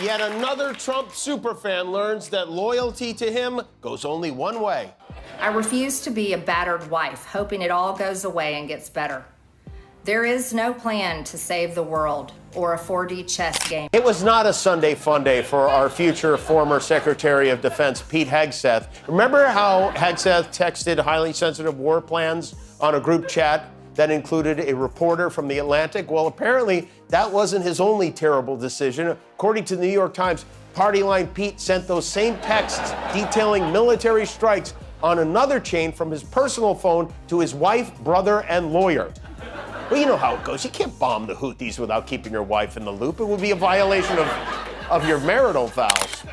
Yet another Trump superfan learns that loyalty to him goes only one way. I refuse to be a battered wife, hoping it all goes away and gets better. There is no plan to save the world or a 4D chess game. It was not a Sunday fun day for our future former Secretary of Defense, Pete Hegseth. Remember how Hegseth texted highly sensitive war plans on a group chat that included a reporter from The Atlantic? Well, apparently that wasn't his only terrible decision. According to the New York Times, Party Line Pete sent those same texts detailing military strikes on another chain from his personal phone to his wife, brother, and lawyer. Well, you know how it goes. You can't bomb the Houthis without keeping your wife in the loop. It would be a violation of your marital vows.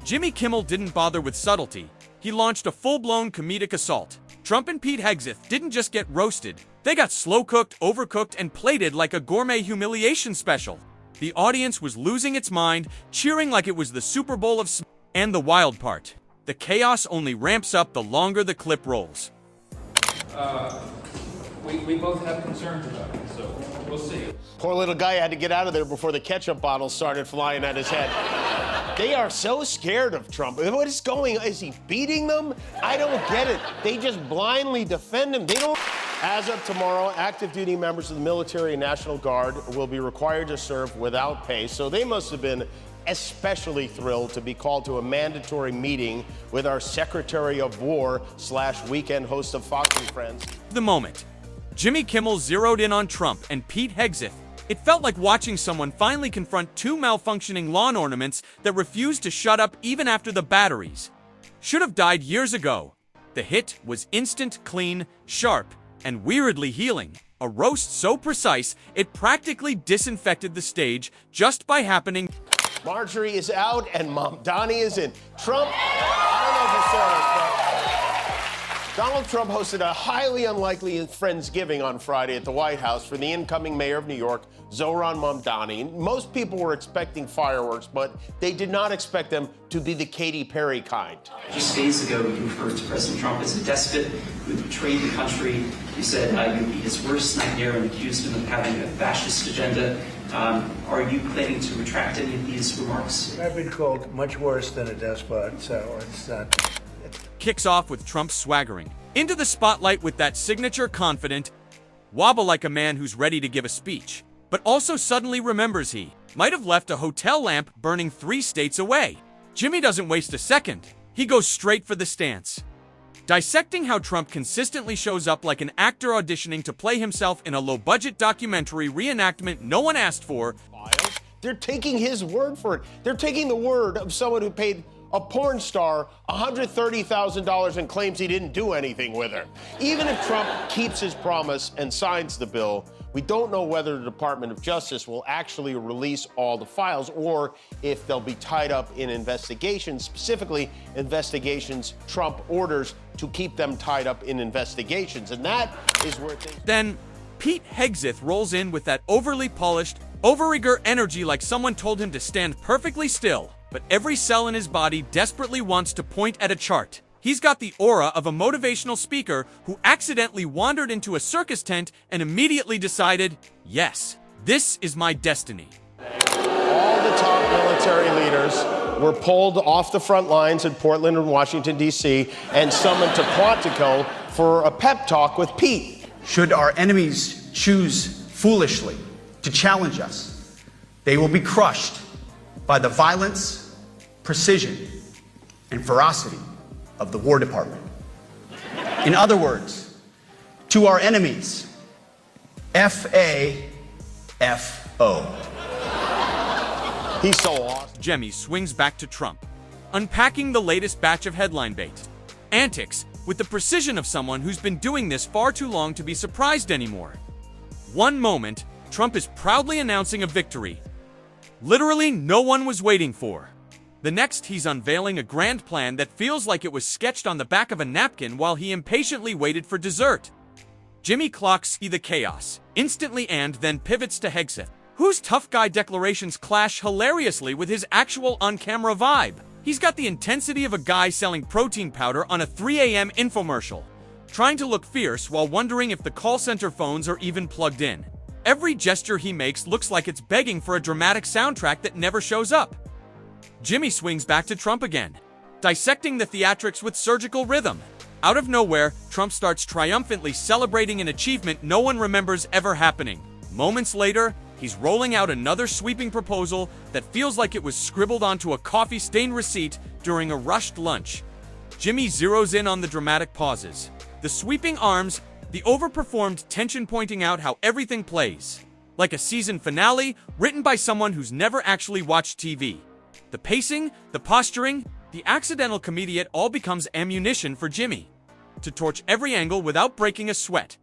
Jimmy Kimmel didn't bother with subtlety. He launched a full-blown comedic assault. Trump and Pete Hegseth didn't just get roasted. They got slow-cooked, overcooked, and plated like a gourmet humiliation special. The audience was losing its mind, cheering like it was the Super Bowl of And the wild part, the chaos only ramps up the longer the clip rolls. We both have concerns about it, so we'll see. Poor little guy had to get out of there before the ketchup bottles started flying at his head. They are so scared of Trump. What is going on? Is he beating them? I don't get it. They just blindly defend him. They don't. As of tomorrow, active duty members of the military and National Guard will be required to serve without pay. So they must have been especially thrilled to be called to a mandatory meeting with our Secretary of War / weekend host of Fox and Friends. The moment Jimmy Kimmel zeroed in on Trump and Pete Hegseth, it felt like watching someone finally confront two malfunctioning lawn ornaments that refused to shut up even after the batteries should have died years ago. The hit was instant, clean, sharp, and weirdly healing. A roast so precise, it practically disinfected the stage just by happening. Marjorie is out and Mom Donnie is in. Trump, I don't know if you saw this, but Donald Trump hosted a highly unlikely Friendsgiving on Friday at the White House for the incoming mayor of New York, Zohran Mamdani. Most people were expecting fireworks, but they did not expect them to be the Katy Perry kind. Just days ago, you referred to President Trump as a despot who betrayed the country. You said you'd be his worst nightmare and accused him of having a fascist agenda. Are you planning to retract any of these remarks? I've been called much worse than a despot, so it's not. Kicks off with Trump swaggering into the spotlight with that signature confident wobble like a man who's ready to give a speech, but also suddenly remembers he might have left a hotel lamp burning 3 states away. Jimmy doesn't waste a second. He goes straight for the stance, dissecting how Trump consistently shows up like an actor auditioning to play himself in a low-budget documentary reenactment no one asked for. They're taking his word for it. They're taking the word of someone who paid a porn star $130,000 and claims he didn't do anything with her. Even if Trump keeps his promise and signs the bill, we don't know whether the Department of Justice will actually release all the files or if they'll be tied up in investigations, specifically investigations Trump orders to keep them tied up in investigations. And that is where things... Then Pete Hegseth rolls in with that overly polished, overeager energy like someone told him to stand perfectly still, but every cell in his body desperately wants to point at a chart. He's got the aura of a motivational speaker who accidentally wandered into a circus tent and immediately decided, yes, this is my destiny. All the top military leaders were pulled off the front lines in Portland and Washington, D.C., and summoned to Quantico for a pep talk with Pete. Should our enemies choose foolishly to challenge us, they will be crushed by the violence, precision, and ferocity of the War Department. In other words, to our enemies, F-A-F-O. He's so awesome. Jimmy swings back to Trump, unpacking the latest batch of headline bait. Antics with the precision of someone who's been doing this far too long to be surprised anymore. One moment, Trump is proudly announcing a victory literally no one was waiting for. The next, he's unveiling a grand plan that feels like it was sketched on the back of a napkin while he impatiently waited for dessert. Jimmy clocks the chaos instantly and then pivots to Hegseth, whose tough guy declarations clash hilariously with his actual on-camera vibe. He's got the intensity of a guy selling protein powder on a 3 a.m. infomercial, trying to look fierce while wondering if the call center phones are even plugged in. Every gesture he makes looks like it's begging for a dramatic soundtrack that never shows up. Jimmy swings back to Trump again, dissecting the theatrics with surgical rhythm. Out of nowhere, Trump starts triumphantly celebrating an achievement no one remembers ever happening. Moments later, he's rolling out another sweeping proposal that feels like it was scribbled onto a coffee-stained receipt during a rushed lunch. Jimmy zeroes in on the dramatic pauses, the sweeping arms, the overperformed tension, pointing out how everything plays like a season finale written by someone who's never actually watched TV. The pacing, the posturing, the accidental comedy, it all becomes ammunition for Jimmy to torch every angle without breaking a sweat.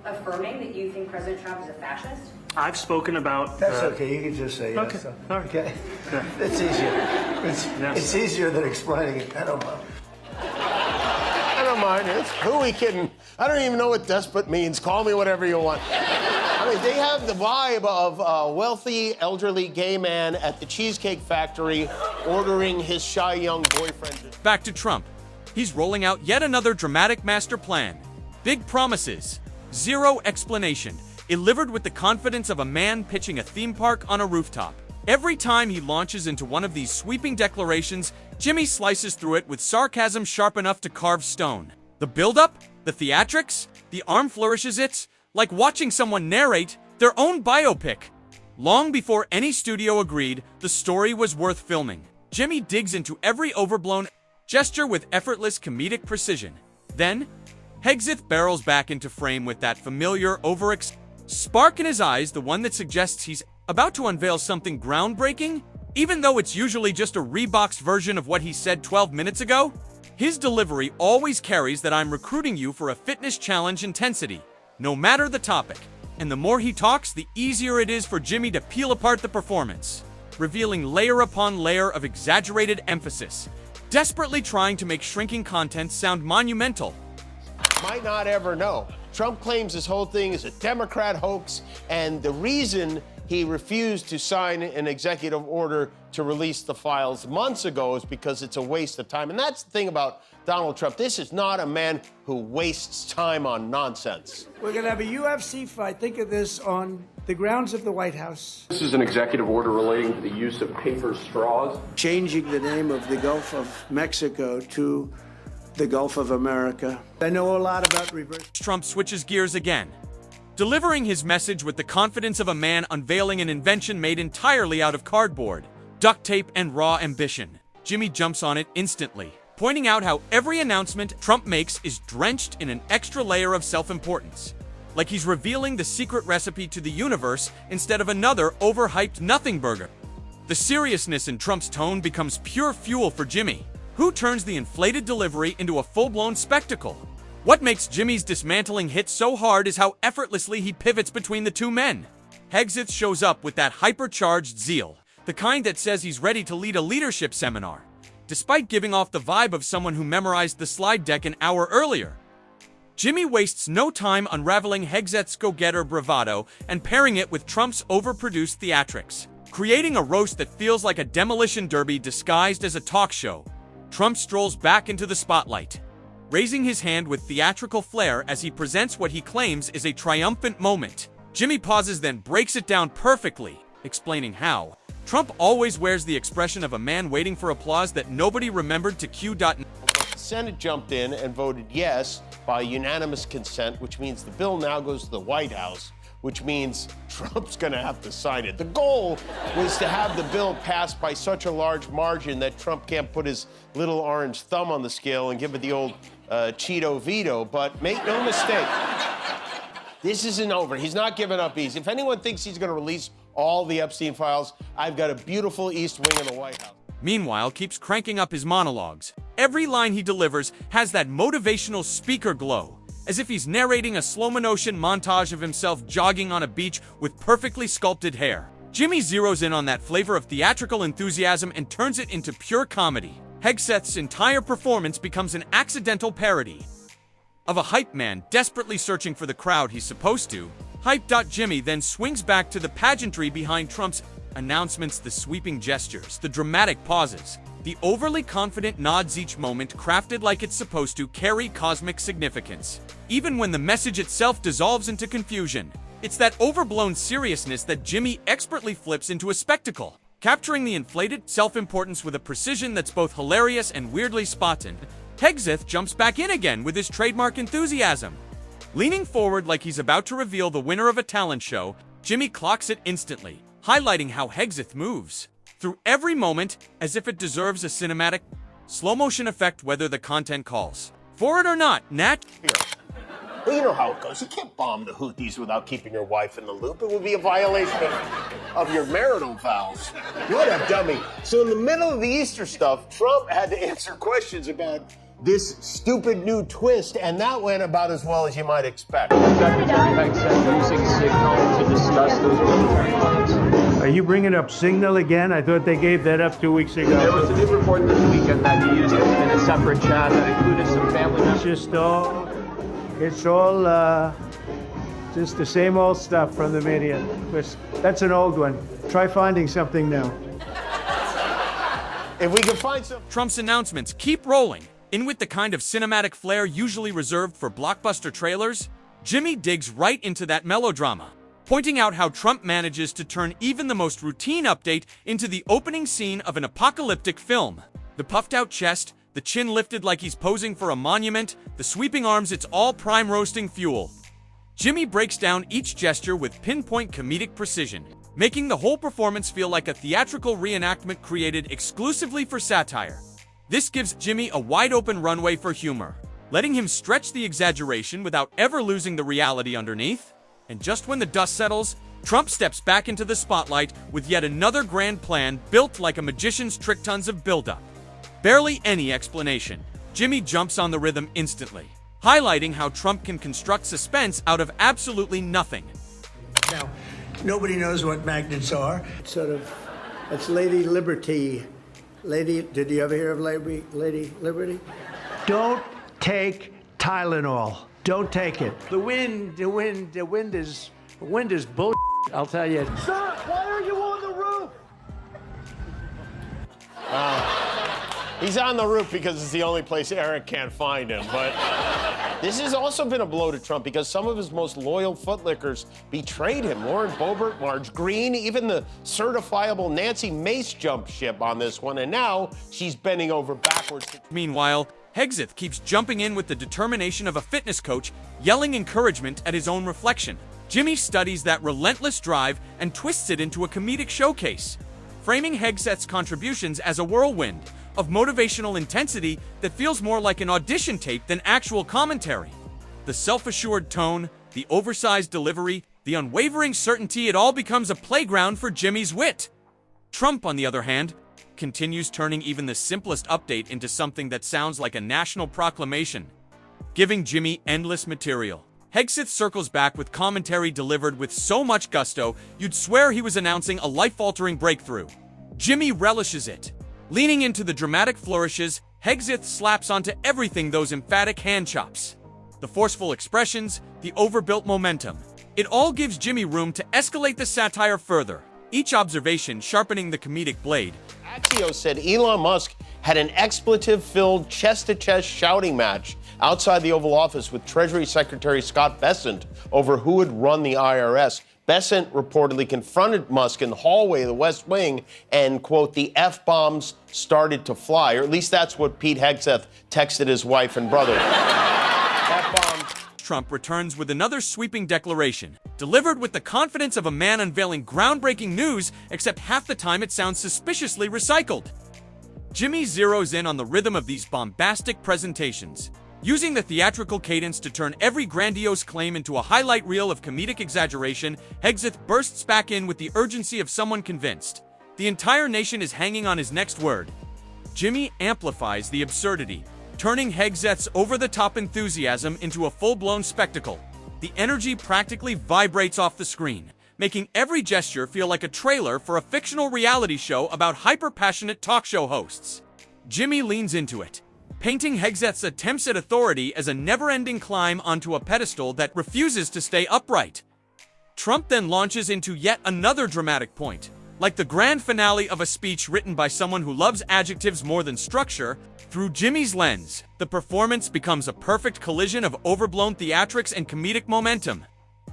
Affirming that you think President Trump is a fascist? I've spoken about... That's okay, you can just say yes. Okay, all right. Okay? It's easier. It's easier than explaining it. I don't know. I don't mind. Who are we kidding? I don't even know what despot means. Call me whatever you want. I mean, they have the vibe of a wealthy, elderly gay man at the Cheesecake Factory ordering his shy young boyfriend. Back to Trump. He's rolling out yet another dramatic master plan. Big promises, zero explanation, delivered with the confidence of a man pitching a theme park on a rooftop. Every time he launches into one of these sweeping declarations, Jimmy slices through it with sarcasm sharp enough to carve stone. The build-up, the theatrics, the arm flourishes, it's like watching someone narrate their own biopic. Long before any studio agreed the story was worth filming, Jimmy digs into every overblown gesture with effortless comedic precision. Then, Hegseth barrels back into frame with that familiar spark in his eyes, the one that suggests he's about to unveil something groundbreaking, even though it's usually just a reboxed version of what he said 12 minutes ago. His delivery always carries that I'm recruiting you for a fitness challenge intensity, no matter the topic. And the more he talks, the easier it is for Jimmy to peel apart the performance, revealing layer upon layer of exaggerated emphasis, desperately trying to make shrinking content sound monumental. Might not ever know. Trump claims this whole thing is a Democrat hoax, and the reason he refused to sign an executive order to release the files months ago is because it's a waste of time. And that's the thing about Donald Trump. This is not a man who wastes time on nonsense. We're going to have a UFC fight. Think of this on the grounds of the White House. This is an executive order relating to the use of paper straws. Changing the name of the Gulf of Mexico to the Gulf of America. I know a lot about reverse. Trump switches gears again, delivering his message with the confidence of a man unveiling an invention made entirely out of cardboard, duct tape, and raw ambition. Jimmy jumps on it instantly, pointing out how every announcement Trump makes is drenched in an extra layer of self-importance, like he's revealing the secret recipe to the universe instead of another overhyped nothing burger. The seriousness in Trump's tone becomes pure fuel for Jimmy, who turns the inflated delivery into a full-blown spectacle. What makes Jimmy's dismantling hit so hard is how effortlessly he pivots between the two men. Hegseth shows up with that hypercharged zeal, the kind that says he's ready to lead a leadership seminar, despite giving off the vibe of someone who memorized the slide deck an hour earlier. Jimmy wastes no time unraveling Hegseth's go-getter bravado and pairing it with Trump's overproduced theatrics, creating a roast that feels like a demolition derby disguised as a talk show. Trump strolls back into the spotlight, raising his hand with theatrical flair as he presents what he claims is a triumphant moment. Jimmy pauses, then breaks it down perfectly, explaining how Trump always wears the expression of a man waiting for applause that nobody remembered to cue. The Senate jumped in and voted yes by unanimous consent, which means the bill now goes to the White House, which means Trump's going to have to sign it. The goal was to have the bill passed by such a large margin that Trump can't put his little orange thumb on the scale and give it the old Cheeto veto. But make no mistake, this isn't over. He's not giving up easy. If anyone thinks he's going to release all the Epstein files, I've got a beautiful East Wing of the White House. Meanwhile, keeps cranking up his monologues. Every line he delivers has that motivational speaker glow, as if he's narrating a slow-motion montage of himself jogging on a beach with perfectly sculpted hair. Jimmy zeroes in on that flavor of theatrical enthusiasm and turns it into pure comedy. Hegseth's entire performance becomes an accidental parody of a hype man desperately searching for the crowd he's supposed to hype. Jimmy then swings back to the pageantry behind Trump's announcements, the sweeping gestures, the dramatic pauses, the overly confident nods, each moment crafted like it's supposed to carry cosmic significance. Even when the message itself dissolves into confusion, It's that overblown seriousness that Jimmy expertly flips into a spectacle, capturing the inflated self-importance with a precision that's both hilarious and weirdly Spartan. Hegseth jumps back in again with his trademark enthusiasm. Leaning forward like he's about to reveal the winner of a talent show, Jimmy clocks it instantly, highlighting how Hegseth moves through every moment as if it deserves a cinematic, slow-motion effect whether the content calls for it or not. Well, you know how it goes. You can't bomb the Houthis without keeping your wife in the loop. It would be a violation of your marital vows. What a dummy. So in the middle of the Easter stuff, Trump had to answer questions about this stupid new twist, and that went about as well as you might expect. Secretary Hegseth using Signal to discuss those military plans. Are you bringing up Signal again? I thought they gave that up 2 weeks ago. There was a new report this weekend that he used it in a separate chat that included some family members. It's all just the same old stuff from the media. That's an old one. Try finding something new. If we can find some... Trump's announcements keep rolling. In with the kind of cinematic flair usually reserved for blockbuster trailers, Jimmy digs right into that melodrama, pointing out how Trump manages to turn even the most routine update into the opening scene of an apocalyptic film. The puffed-out chest, the chin lifted like he's posing for a monument, the sweeping arms, it's all prime roasting fuel. Jimmy breaks down each gesture with pinpoint comedic precision, making the whole performance feel like a theatrical reenactment created exclusively for satire. This gives Jimmy a wide-open runway for humor, letting him stretch the exaggeration without ever losing the reality underneath. And just when the dust settles, Trump steps back into the spotlight with yet another grand plan built like a magician's trick, tons of buildup. Barely any explanation. Jimmy jumps on the rhythm instantly, highlighting how Trump can construct suspense out of absolutely nothing. Now, nobody knows what magnets are. It's Lady Liberty. Did you ever hear of Lady Liberty? Don't take Tylenol. Don't take it. The wind is bull. I'll tell you. Sir, why are you on the roof? He's on the roof because it's the only place Eric can't find him. But this has also been a blow to Trump because some of his most loyal footlickers betrayed him. Lauren Boebert, Marge Green, even the certifiable Nancy Mace jumped ship on this one, and now she's bending over backwards. Meanwhile, Hegseth keeps jumping in with the determination of a fitness coach, yelling encouragement at his own reflection. Jimmy studies that relentless drive and twists it into a comedic showcase, framing Hegseth's contributions as a whirlwind of motivational intensity that feels more like an audition tape than actual commentary. The self-assured tone, the oversized delivery, the unwavering certainty, it all becomes a playground for Jimmy's wit. Trump, on the other hand, continues turning even the simplest update into something that sounds like a national proclamation, giving Jimmy endless material. Hegseth circles back with commentary delivered with so much gusto, you'd swear he was announcing a life-altering breakthrough. Jimmy relishes it. Leaning into the dramatic flourishes, Hegseth slaps onto everything those emphatic hand chops. The forceful expressions, the overbuilt momentum. It all gives Jimmy room to escalate the satire further, each observation sharpening the comedic blade. Axios said Elon Musk had an expletive-filled chest-to-chest shouting match outside the Oval Office with Treasury Secretary Scott Bessent over who would run the IRS. Bessent reportedly confronted Musk in the hallway of the West Wing and, quote, the F-bombs started to fly, or at least that's what Pete Hegseth texted his wife and brother. F-bombs. Trump returns with another sweeping declaration, delivered with the confidence of a man unveiling groundbreaking news, except half the time it sounds suspiciously recycled. Jimmy zeroes in on the rhythm of these bombastic presentations, using the theatrical cadence to turn every grandiose claim into a highlight reel of comedic exaggeration. Hegseth bursts back in with the urgency of someone convinced the entire nation is hanging on his next word. Jimmy amplifies the absurdity, turning Hegseth's over-the-top enthusiasm into a full-blown spectacle. The energy practically vibrates off the screen, making every gesture feel like a trailer for a fictional reality show about hyper-passionate talk show hosts. Jimmy leans into it, painting Hegseth's attempts at authority as a never-ending climb onto a pedestal that refuses to stay upright. Trump then launches into yet another dramatic point. Like the grand finale of a speech written by someone who loves adjectives more than structure, through Jimmy's lens, the performance becomes a perfect collision of overblown theatrics and comedic momentum.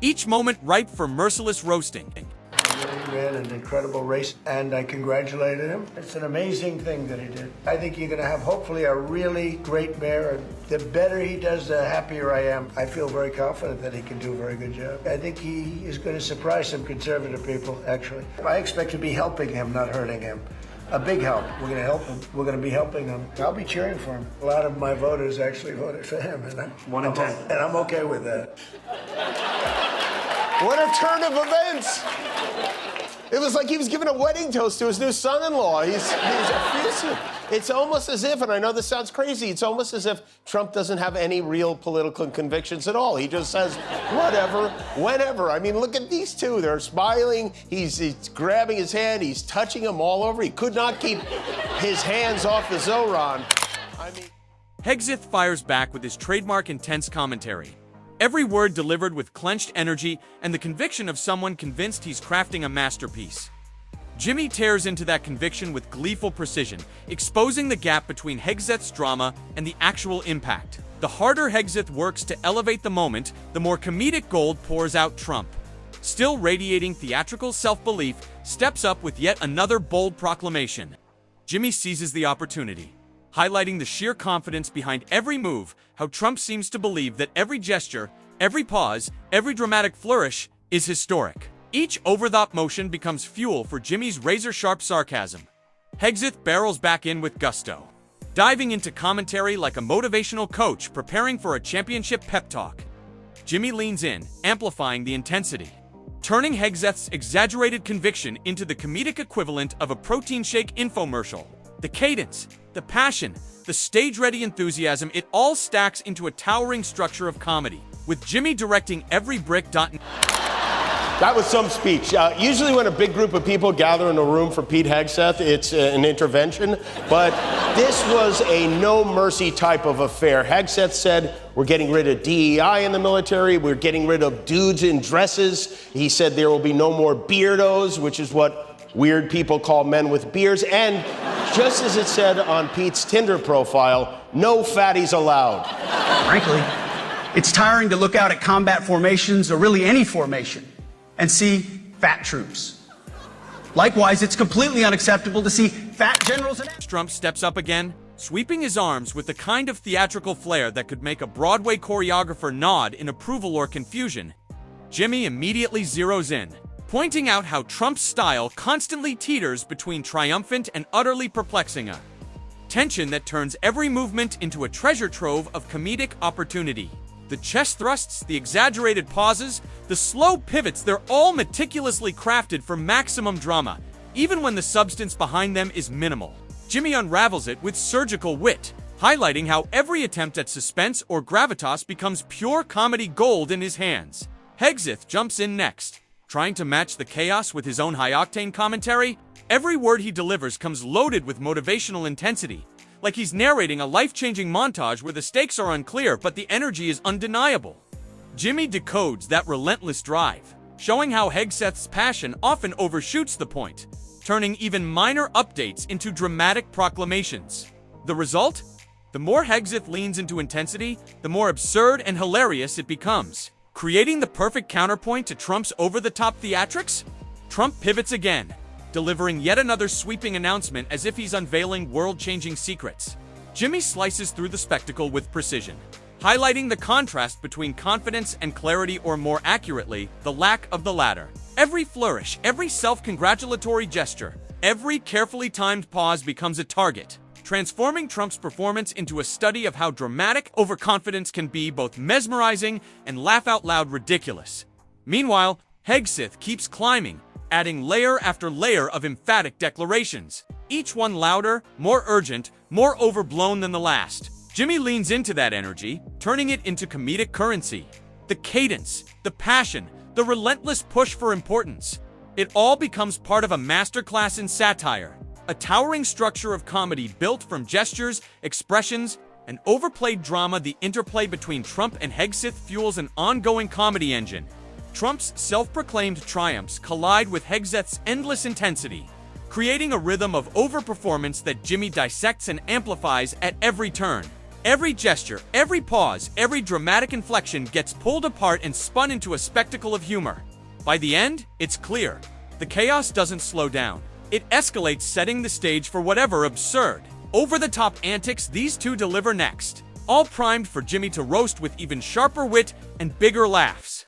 each moment ripe for merciless roasting. He ran an incredible race, and I congratulated him. It's an amazing thing that he did. I think you're going to have, hopefully, a really great mayor. And the better he does, the happier I am. I feel very confident that he can do a very good job. I think he is going to surprise some conservative people, actually. I expect to be helping him, not hurting him. A big help. We're going to help him. We're going to be helping him. I'll be cheering for him. A lot of my voters actually voted for him, and 1 in 10. And I'm okay with that. What a turn of events! It was like he was giving a wedding toast to his new son-in-law. He's effusive. It's almost as if, and I know this sounds crazy, it's almost as if Trump doesn't have any real political convictions at all. He just says whatever, whenever. I mean, look at these two. They're smiling. He's grabbing his hand. He's touching him all over. He could not keep his hands off the Zoran. I mean, Hegseth fires back with his trademark intense commentary. Every word delivered with clenched energy and the conviction of someone convinced he's crafting a masterpiece. Jimmy tears into that conviction with gleeful precision, exposing the gap between Hegseth's drama and the actual impact. The harder Hegseth works to elevate the moment, the more comedic gold pours out Trump. Still radiating theatrical self-belief, steps up with yet another bold proclamation. Jimmy seizes the opportunity, highlighting the sheer confidence behind every move, how Trump seems to believe that every gesture, every pause, every dramatic flourish is historic. Each overthought motion becomes fuel for Jimmy's razor-sharp sarcasm. Hegseth barrels back in with gusto, diving into commentary like a motivational coach preparing for a championship pep talk. Jimmy leans in, amplifying the intensity, turning Hegseth's exaggerated conviction into the comedic equivalent of a protein shake infomercial. The cadence, the passion, the stage-ready enthusiasm, it all stacks into a towering structure of comedy, with Jimmy directing every brick. that was some speech. Usually when a big group of people gather in a room for Pete Hegseth, it's an intervention. But this was a no-mercy type of affair. Hegseth said, we're getting rid of DEI in the military. We're getting rid of dudes in dresses. He said there will be no more beardos, which is what weird people call men with beards. And just as it said on Pete's Tinder profile, no fatties allowed. Frankly, it's tiring to look out at combat formations, or really any formation, and see fat troops. Likewise, it's completely unacceptable to see fat generals and... Trump steps up again, sweeping his arms with the kind of theatrical flair that could make a Broadway choreographer nod in approval or confusion. Jimmy immediately zeroes in, pointing out how Trump's style constantly teeters between triumphant and utterly perplexing, a tension that turns every movement into a treasure trove of comedic opportunity. The chest thrusts, the exaggerated pauses, the slow pivots, they're all meticulously crafted for maximum drama, even when the substance behind them is minimal. Jimmy unravels it with surgical wit, highlighting how every attempt at suspense or gravitas becomes pure comedy gold in his hands. Hegseth jumps in next, trying to match the chaos with his own high-octane commentary. Every word he delivers comes loaded with motivational intensity, like he's narrating a life-changing montage where the stakes are unclear but the energy is undeniable. Jimmy decodes that relentless drive, showing how Hegseth's passion often overshoots the point, turning even minor updates into dramatic proclamations. The result? The more Hegseth leans into intensity, the more absurd and hilarious it becomes, creating the perfect counterpoint to Trump's over-the-top theatrics. Trump pivots again, delivering yet another sweeping announcement as if he's unveiling world-changing secrets. Jimmy slices through the spectacle with precision, highlighting the contrast between confidence and clarity, or more accurately, the lack of the latter. Every flourish, every self-congratulatory gesture, every carefully timed pause becomes a target, transforming Trump's performance into a study of how dramatic overconfidence can be both mesmerizing and laugh-out-loud ridiculous. Meanwhile, Hegseth keeps climbing, adding layer after layer of emphatic declarations, each one louder, more urgent, more overblown than the last. Jimmy leans into that energy, turning it into comedic currency. The cadence, the passion, the relentless push for importance. It all becomes part of a masterclass in satire, a towering structure of comedy built from gestures, expressions, and overplayed drama. The interplay between Trump and Hegseth fuels an ongoing comedy engine. Trump's self-proclaimed triumphs collide with Hegseth's endless intensity, creating a rhythm of overperformance that Jimmy dissects and amplifies at every turn. Every gesture, every pause, every dramatic inflection gets pulled apart and spun into a spectacle of humor. By the end, it's clear. The chaos doesn't slow down. It escalates, setting the stage for whatever absurd, over-the-top antics these two deliver next. All primed for Jimmy to roast with even sharper wit and bigger laughs.